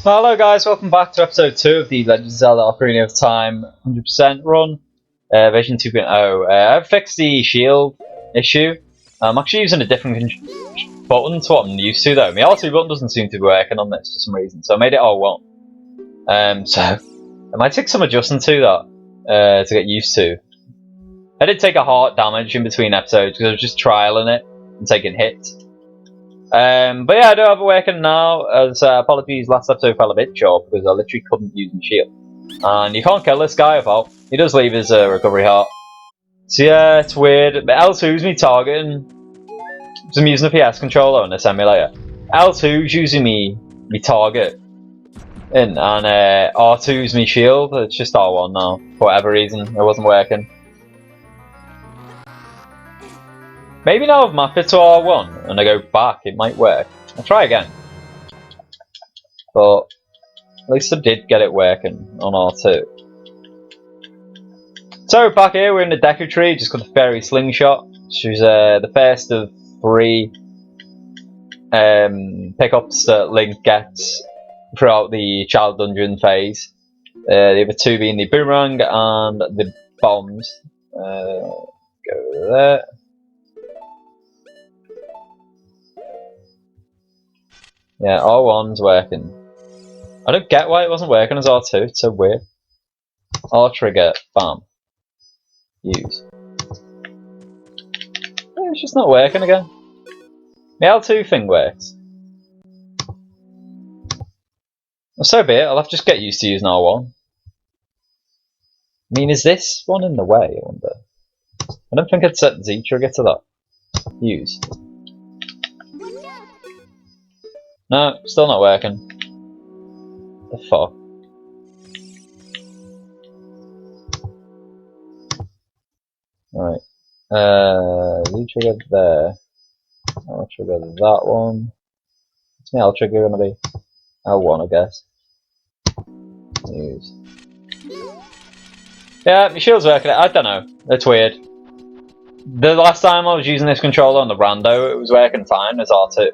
Hello guys, welcome back to episode 2 of the Legend of Zelda Ocarina of Time 100% run, version 2.0. I've fixed the shield issue. I'm actually using a different button to what I'm used to though. My R2 button doesn't seem to be working on this for some reason, so I made it R1. So it might take some adjusting to that, to get used to. I did take a heart damage in between episodes because I was just trialing it and taking hits. But yeah, I do have it working now, as apologies, last episode fell a bit short because I literally couldn't use my shield. And you can't kill this guy without, he does leave his recovery heart. So yeah, it's weird, but L2's me targeting, because I'm using a PS controller on this emulator. L2's using me target, and R2's me shield. It's just R1 now, for whatever reason, it wasn't working. Maybe now I've mapped it to R1 and I go back, it might work. I'll try again. But at least I did get it working on R2. So back here we're in the Deku Tree, just got the fairy slingshot. She's the first of 3 pickups that Link gets throughout the Child Dungeon phase. The other 2 being the boomerang and the bombs. Go there. Yeah, R1's working. I don't get why it wasn't working as R2, it's so weird. R trigger, bam. Use. Yeah, it's just not working again. The L2 thing works. Well, so be it, I'll have to just get used to using R1. I mean, is this one in the way, I wonder? I don't think I'd set Z trigger to that. Use. No, still not working. The fuck? Right. You trigger there. I'll trigger that one. What's my L trigger gonna be? L1, I guess. Use. Yeah, my shield's working. I don't know. It's weird. The last time I was using this controller on the rando, it was working fine as R2.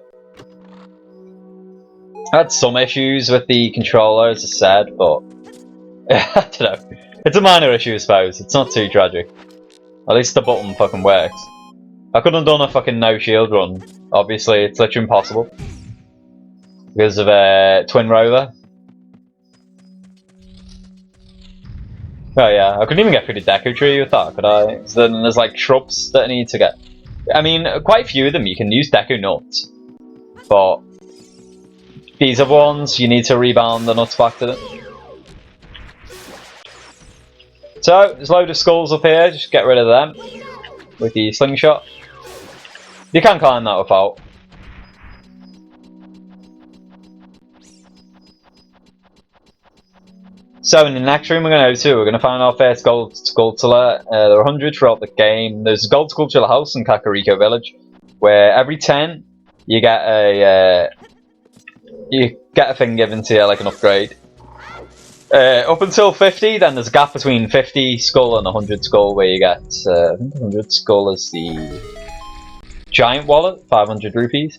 I had some issues with the controller, as I said, but I don't know. It's a minor issue, I suppose. It's not too tragic. At least the button fucking works. I couldn't have done a fucking no shield run. Obviously, it's literally impossible because of Twin Roller. Oh yeah, I couldn't even get through the Deku Tree with that, could I? Then there's like shrubs that I need to get. I mean, quite a few of them you can use Deku nuts, but these other ones, you need to rebound the nuts back to them. So, there's a load of skulls up here, just get rid of them with the slingshot. You can climb that without. So, in the next room we're going to go to, we're going to find our first gold sculpture. There are 100 throughout the game. There's a gold sculpture house in Kakariko Village, where every 10 you get a thing given to you, like an upgrade. Up until 50, then there's a gap between 50 skull and 100 skull, where you get, I think 100 skull is the giant wallet, 500 rupees.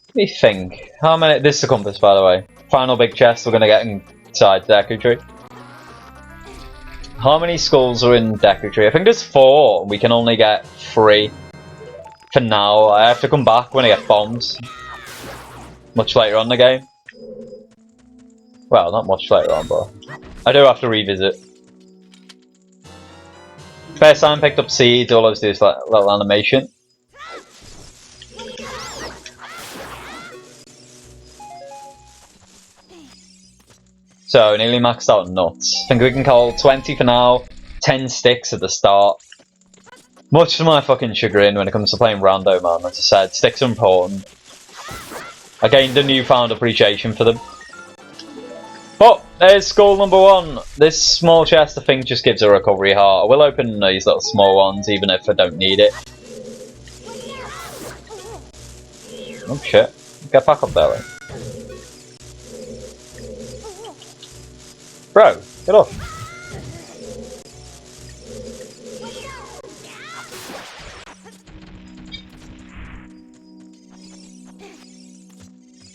Let me think. How many? This is the compass, by the way. Final big chest we're gonna get inside Deku Tree. How many skulls are in Deku Tree? I think there's 4. We can only get 3. For now, I have to come back when I get bombs. Much later on in the game. Well, not much later on, but I do have to revisit. First time picked up seeds, all I was doing is like little animation. So, nearly maxed out nuts. I think we can call 20 for now, 10 sticks at the start. Much to my fucking chagrin when it comes to playing rando, man. As I said, sticks are important. I gained a newfound appreciation for them. But there's skull number 1. This small chest, I think, just gives a recovery heart. I will open these little small ones, even if I don't need it. Oh shit. Get back up there, then. Bro, get off.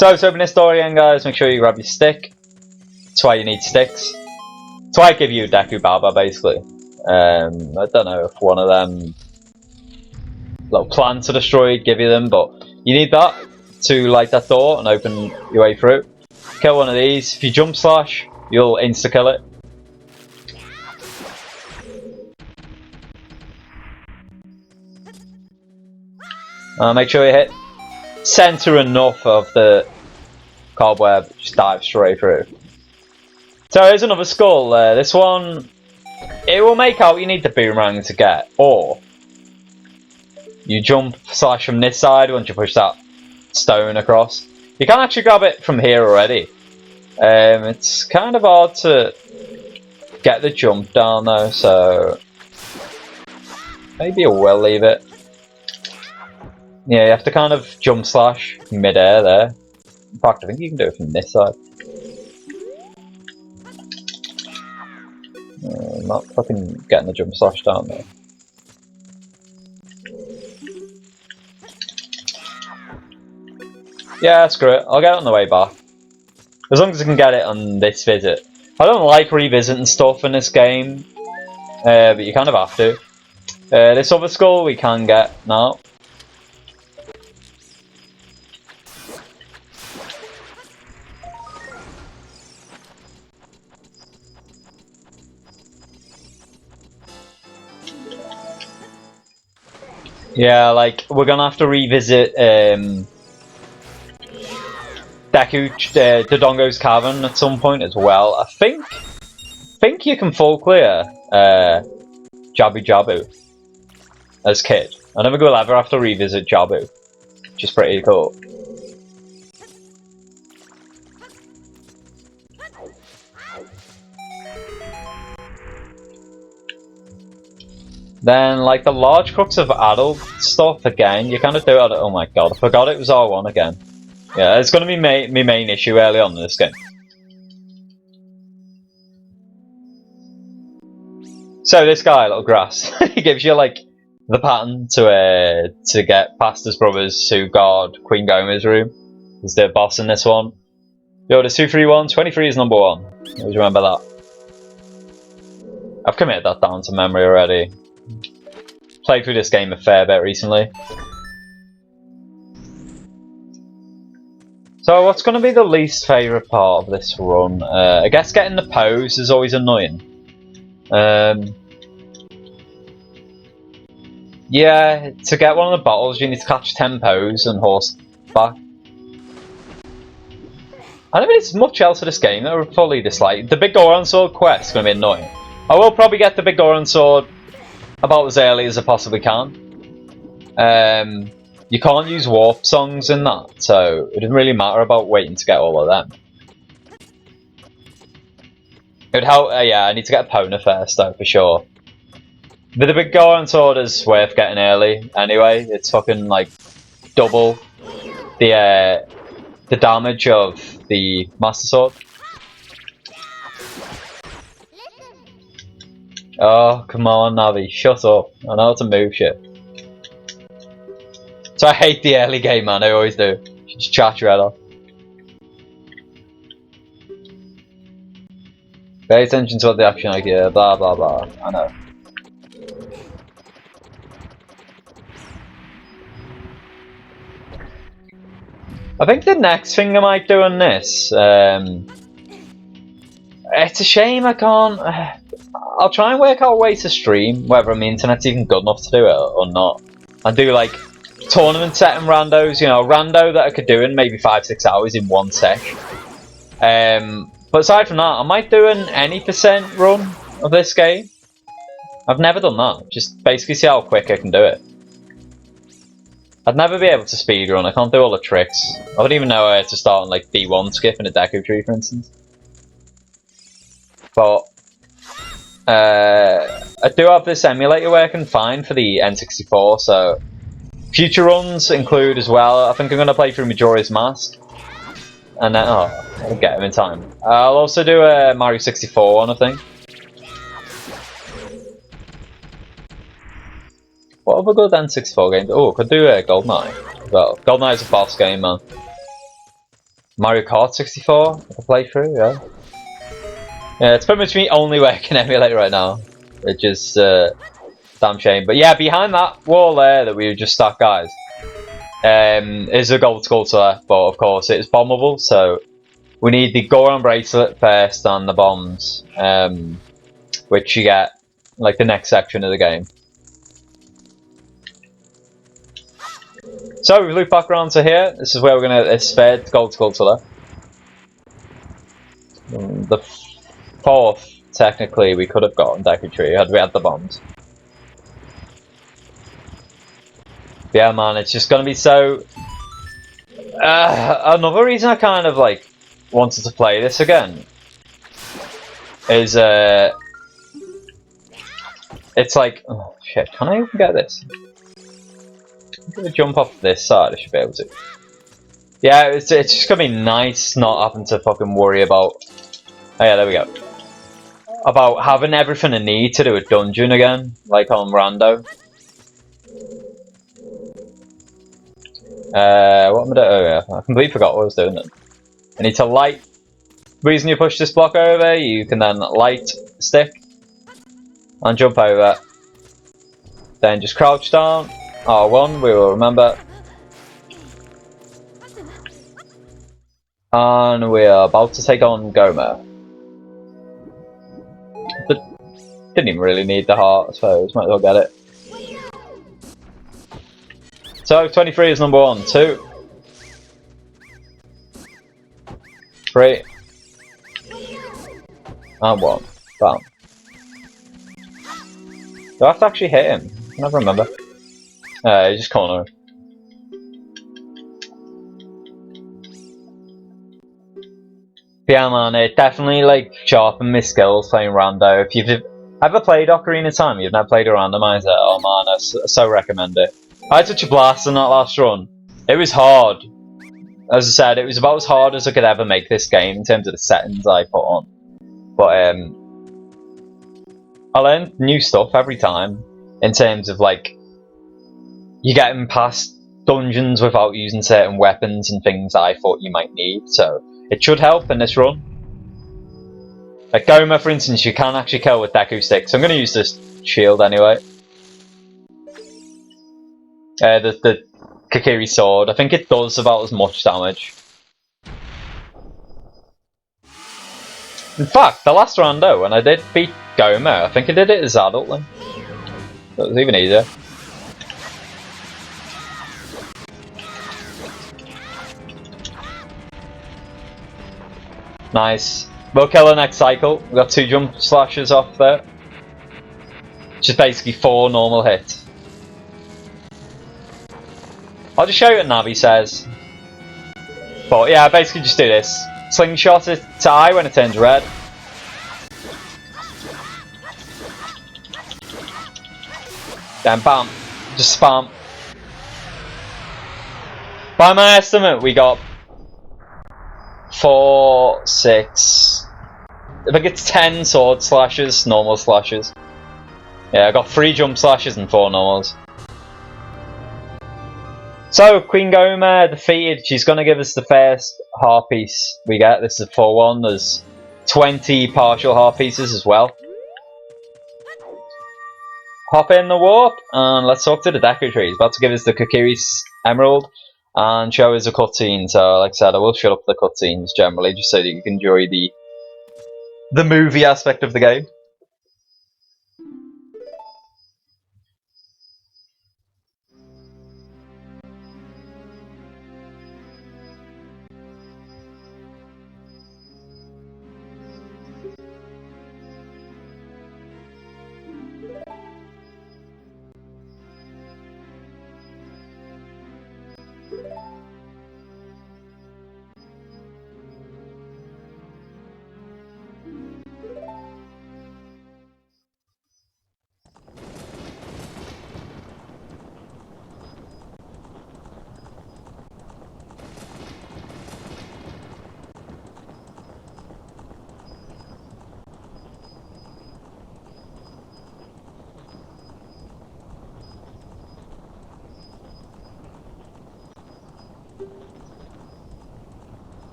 So to open this door again, guys, make sure you grab your stick. That's why you need sticks. That's why I give you Deku Baba, basically. I don't know if one of them little plants are destroyed, give you them, but you need that to light that door and open your way through. Kill one of these. If you jump slash, you'll insta kill it. Make sure you hit center enough of the cobweb, just dive straight through. So here's another skull. This one, it will make out you need the boomerang to get, or you jump slash from this side once you push that stone across. You can actually grab it from here already. It's kind of hard to get the jump down though, so maybe I will leave it. Yeah, you have to kind of jump slash mid-air there. In fact, I think you can do it from this side. Not fucking getting the jump slash down there. Yeah, screw it. I'll get it on the way back. As long as I can get it on this visit. I don't like revisiting stuff in this game, but you kind of have to. This other skull we can get now. Yeah, like, we're gonna have to revisit Deku, Dodongo's Cavern at some point as well. I think you can full clear Jabu Jabu as Kid. I never will ever have to revisit Jabu, which is pretty cool. Then, like, the large crux of adult stuff, again, you kind of do it. Oh my god, I forgot it was R1 again. Yeah, it's going to be my main issue early on in this game. So, this guy, Little Grass, he gives you, like, the pattern to get past his brothers who guard Queen Goma's room. He's the boss in this one. Yo, there's 231, 23 is number 1. Always remember that. I've committed that down to memory already. Played through this game a fair bit recently. So what's going to be the least favourite part of this run? I guess getting the pose is always annoying. Yeah, to get one of the bottles you need to catch 10 pose and horse back. I don't think there's much else to this game that I would fully dislike. The Big Goron Sword quest is going to be annoying. I will probably get the Big Goron Sword about as early as I possibly can. You can't use warp songs in that, so it doesn't really matter about waiting to get all of them. It would help, yeah, I need to get a Pona first though, for sure. But the Big Goron Sword is worth getting early anyway. It's fucking like double the damage of the Master Sword. Oh, come on, Navi, shut up. I know how to move shit. So I hate the early game, man, I always do. Just chat your head off. Pay attention to what the action idea, blah blah blah. I know. I think the next thing I might do on this, it's a shame I can't. I'll try and work out a way to stream, whether my internet's even good enough to do it or not. I do like tournament setting randos, you know, rando that I could do in maybe 5-6 hours in one session. But aside from that, I might do an any % run of this game. I've never done that. Just basically see how quick I can do it. I'd never be able to speedrun. I can't do all the tricks. I wouldn't even know where to start on like D1 skip in a Deku Tree, for instance. But I do have this emulator working fine for the N64, so future runs include as well. I think I'm going to play through Majora's Mask. And then, oh, I'll get him in time. I'll also do a Mario 64 one, I think. What other good N64 games? Oh, I could do a GoldenEye as well. GoldenEye is a boss game, man. Mario Kart 64, I can play through, yeah. Yeah, it's pretty much the only way I can emulate right now, which is damn shame. But yeah, behind that wall there that we were just stuck, guys, is a gold sculptor, but of course it is bombable, so we need the Goron bracelet first and the bombs, which you get like the next section of the game. So we loop back around to here. This is where we're gonna spare gold sculptor. The fourth, technically, we could have gotten Deku Tree had we had the bombs. Yeah, man, it's just gonna be so. Another reason I kind of like wanted to play this again is it's like, oh shit, can I even get this? I'm gonna jump off this side. I should be able to. Yeah, it's just gonna be nice not having to fucking worry about. Oh yeah, there we go. About having everything I need to do a dungeon again, like on Rando. What am I doing? Oh yeah, I completely forgot what I was doing then. I need to light. The reason you push this block over, you can then light stick and jump over. Then just crouch down. R1, we will remember. And we are about to take on Gomer. But didn't even really need the heart, I suppose. Might as well get it. So 23 is number 1, 2, 3, and 1. Bam. Do I have to actually hit him? I never remember. He's just corner. Yeah, man, it definitely like sharpened my skills playing Rando. If you've ever played Ocarina of Time, you've never played a randomizer, oh man, I so recommend it. I had such a blast in that last run. It was hard. As I said, it was about as hard as I could ever make this game in terms of the settings I put on. But I learned new stuff every time in terms of like you getting past dungeons without using certain weapons and things that I thought you might need. So it should help in this run. Like Gomer, for instance, you can actually kill with Deku Stick, so I'm going to use this shield anyway. The Kokiri sword, I think it does about as much damage. In fact, the last rando, when I did beat Gomer, I think I did it as Adult Link. So it was even easier. Nice. We'll kill her next cycle. We've got 2 jump slashes off there. Which is basically 4 normal hits. I'll just show you what Navi says. But yeah, basically just do this. Slingshot it to eye when it turns red. Then bam. Just spam. By my estimate, we got 4, 6... I think it's 10 sword slashes, normal slashes. Yeah, I got 3 jump slashes and 4 normals. So, Queen Gomer defeated. She's going to give us the first heart piece we get. This is a full one. There's 20 partial heart pieces as well. Hop in the warp and let's talk to the Deku Tree. He's about to give us the Kokiri's Emerald and show us a cutscene. So, like I said, I will shut up the cutscenes generally just so that you can enjoy the movie aspect of the game.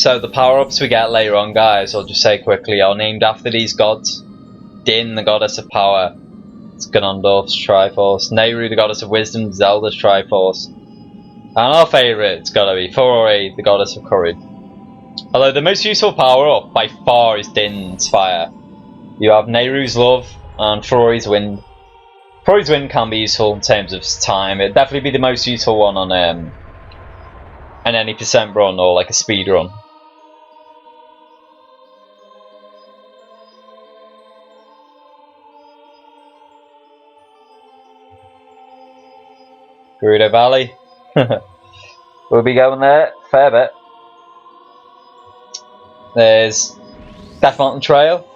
So the power-ups we get later on, guys, I'll just say quickly, are named after these gods. Din, the goddess of power. It's Ganondorf's Triforce. Nehru, the goddess of wisdom. Zelda's Triforce. And our favourite, it's gotta be Furore, the goddess of courage. Although the most useful power-up by far is Din's fire. You have Nehru's love and Furore's wind. Furore's wind can be useful in terms of time. It'd definitely be the most useful one on an any percent run or like a speed run. Gerudo Valley. We'll be going there a fair bit. There's Death Mountain Trail.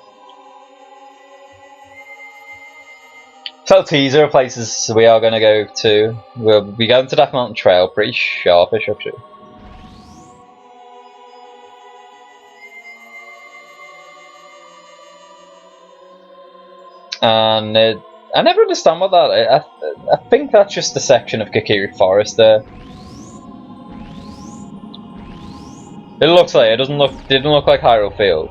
So teaser of places we are going to go to. We'll be going to Death Mountain Trail, pretty sharpish actually. And I never understand what that is. I think that's just a section of Kokiri Forest there. It looks like it didn't look like Hyrule Field.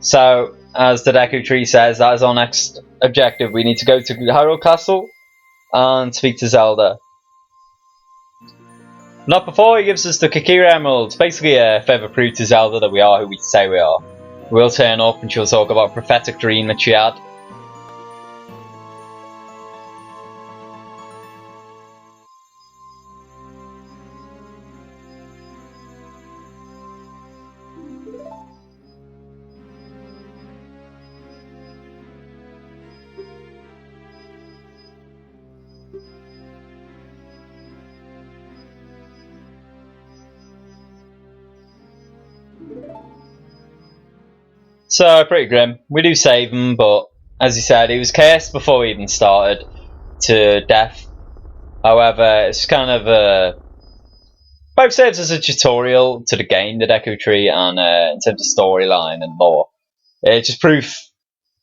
So, as the Deku Tree says, that is our next objective. We need to go to Hyrule Castle and speak to Zelda. Not before he gives us the Kokiri Emerald. Basically a further proof to Zelda that we are who we say we are. We'll turn up and she'll talk about a prophetic dream that she had. So, pretty grim. We do save him, but as he said, he was cursed before we even started to death. However, it's kind of both serves as a tutorial to the game, the Deku Tree, and in terms of storyline and lore. It's just proof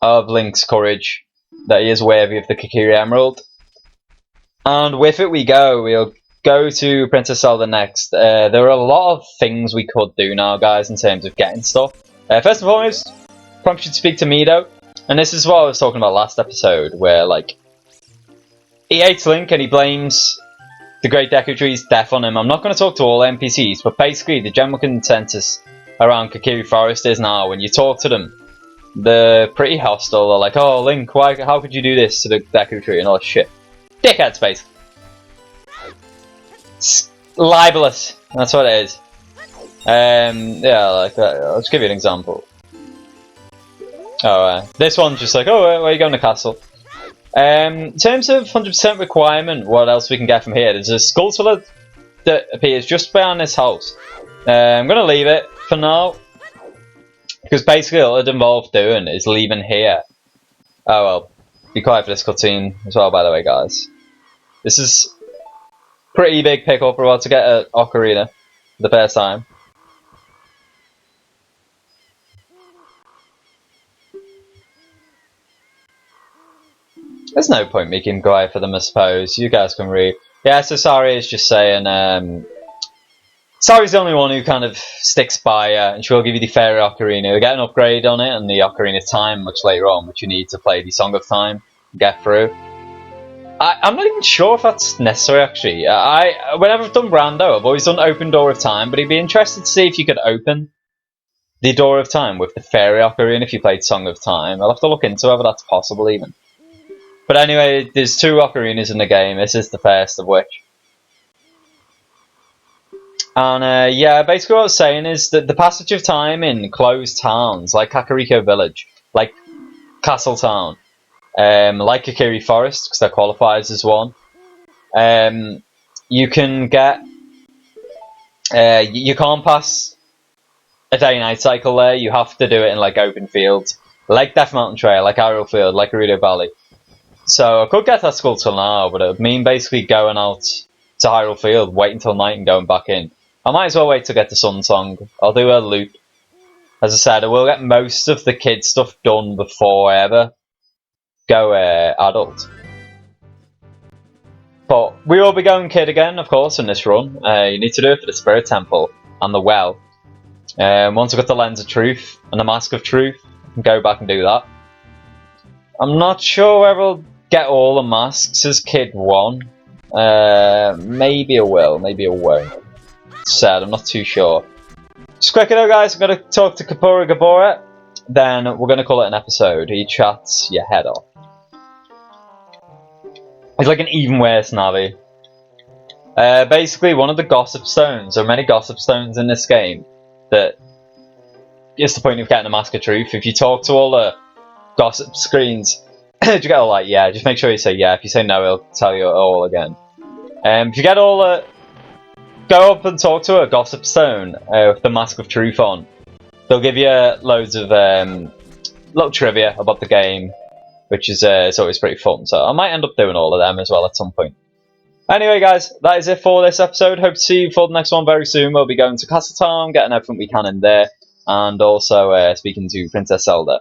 of Link's courage, that he is worthy of the Kokiri Emerald. And with it we go. We'll go to Princess Zelda next. There are a lot of things we could do now, guys, in terms of getting stuff. First and foremost, probably should speak to Mido. And this is what I was talking about last episode, where, like, he hates Link and he blames the Great Deku Tree's death on him. I'm not going to talk to all NPCs, but basically the general consensus around Kokiri Forest is now, when you talk to them, they're pretty hostile. They're like, oh, Link, how could you do this to the Deku Tree and all this shit? Dickheads, basically. It's libelous. That's what it is. Yeah, like that. I'll just give you an example. Oh, this one's just like, oh, where are you going to castle? In terms of 100% requirement, what else we can get from here? There's a skull sword that appears just behind this house. I'm going to leave it for now, because basically all it involves doing is leaving here. Oh well, be quiet for this cutscene as well, by the way, guys. This is pretty big pickup. We're about to get at Ocarina for the first time. There's no point making quiet for them, I suppose. You guys can read. Yeah, so sorry, it's just saying, Sari's the only one who kind of sticks by her, and she'll give you the Fairy Ocarina. You get an upgrade on it and the Ocarina of Time much later on, which you need to play the Song of Time to get through. I'm not even sure if that's necessary, actually. Whenever I've done Brando, I've always done Open Door of Time, but it'd be interesting to see if you could open the Door of Time with the Fairy Ocarina if you played Song of Time. I'll have to look into whether that's possible, even. But anyway, there's 2 Ocarinas in the game. This is the first of which. And yeah, basically what I was saying is that the passage of time in closed towns, like Kakariko Village, like Castletown, like Kakiri Forest, because that qualifies as one, you can get... you can't pass a day-night cycle there. You have to do it in like open fields, like Death Mountain Trail, like Hyrule Field, like Gerudo Valley. So I could get that school till now, but it would mean basically going out to Hyrule Field, waiting till night and going back in. I might as well wait to get the Sun Song. I'll do a loop. As I said, I will get most of the kid stuff done before I ever go adult. But we will be going kid again, of course, in this run. You need to do it for the Spirit Temple and the well. Once I've got the Lens of Truth and the Mask of Truth, I can go back and do that. I'm not sure whether I'll get all the masks as Kid 1. Maybe I will, maybe I won't. Said, I'm not too sure. Just quickly though, guys, I'm going to talk to Kapura Gabora, then we're going to call it an episode. He chats your head off. He's like an even worse Navi. Basically, one of the Gossip Stones, there are many Gossip Stones in this game, that is the point of getting a Mask of Truth. If you talk to all the Gossip screens, do you get all like, yeah, just make sure you say yeah. If you say no, he'll tell you it all again. If you get all the... Go up and talk to a Gossip Stone with the Mask of Truth on. They'll give you loads of little trivia about the game, which is it's always pretty fun. So I might end up doing all of them as well at some point. Anyway, guys, that is it for this episode. Hope to see you for the next one very soon. We'll be going to Castletown, getting everything we can in there, and also speaking to Princess Zelda.